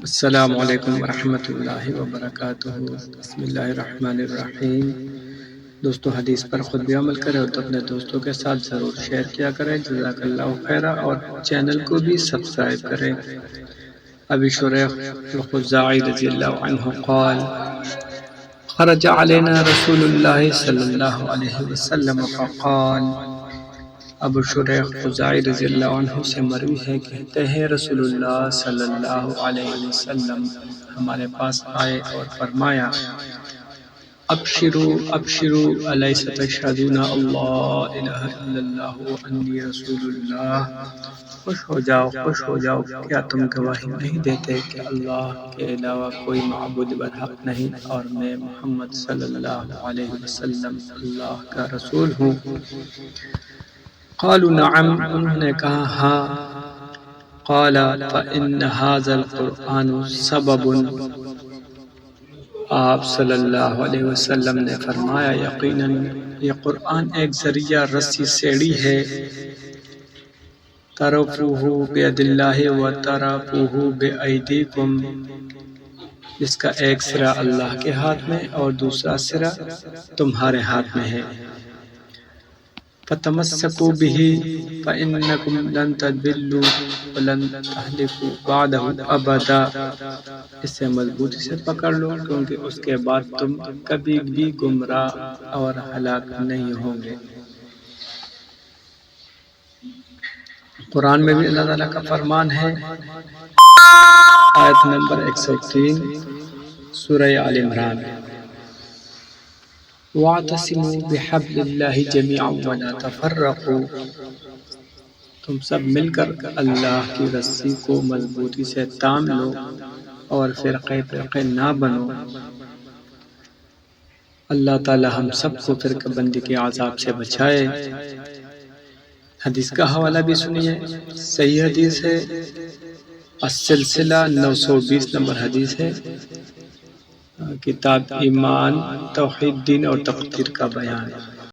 السلام علیکم ورحمۃ اللہ وبرکاتہ۔ بسم اللہ الرحمن الرحیم۔ دوستو حدیث پر خود بھی عمل کریں اور اپنے دوستوں کے ساتھ ضرور شیئر کیا کریں۔ جزاک اللہ خیرہ، اور چینل کو بھی سبسکرائب کریں۔ ابی شریح الخزاعی رضی اللہ عنہ قال خرج علینا رسول اللہ صلی اللہ علیہ وسلم فقال، ابو شریح خزاعی رضی اللہ عنہ سے مروی ہے، کہتے ہیں رسول اللہ صلی اللہ علیہ وسلم ہمارے پاس آئے اور فرمایا، ابشروا ابشروا الیس تشہدون اللہ الہ الا اللہ وانی رسول اللہ، خوش ہو جاؤ، کیا تم گواہی نہیں دیتے کہ اللہ کے علاوہ کوئی معبود برحق نہیں اور میں محمد صلی اللہ علیہ وسلم اللہ کا رسول ہوں؟ قالوا نعم، انہوں نے کہا ہاں۔ قال فإن هذا القرآن سبب، آپ صلی اللہ علیہ وسلم نے فرمایا، یقیناً یہ قرآن ایک ذریعہ رسی سیڑھی ہے، طرفہ بید اللہ و طرفہ بایدیکم، جس کا ایک سرا اللہ کے ہاتھ میں اور دوسرا سرا تمہارے ہاتھ میں ہے۔ فتمسکوا بہ فإنکم لن تضلوا ولن تہلکوا بعدہ ابدا، اسے مضبوطی سے پکڑ لو کیونکہ اس کے بعد تم کبھی بھی گمراہ اور ہلاک نہیں ہوں گے۔ قرآن میں بھی اللہ تعالیٰ کا فرمان ہے، آیت نمبر 103 سورہ آل عمران، وَاعْتَصِمُوا بِحَبْلِ اللَّهِ جَمِيعًا وَلَا تَفَرَّقُوا، تم سب مل کر اللہ کی رسی کو مضبوطی سے تام لو اور فرقے نہ بنو۔ اللہ تعالی ہم سب کو فرقہ بندی کے عذاب سے بچائے۔ حدیث کا حوالہ بھی سنیے، صحیح حدیث ہے، السلسلہ 920 نمبر حدیث ہے، کتاب ایمان، توحید، دین اور تقدیر کا بیان۔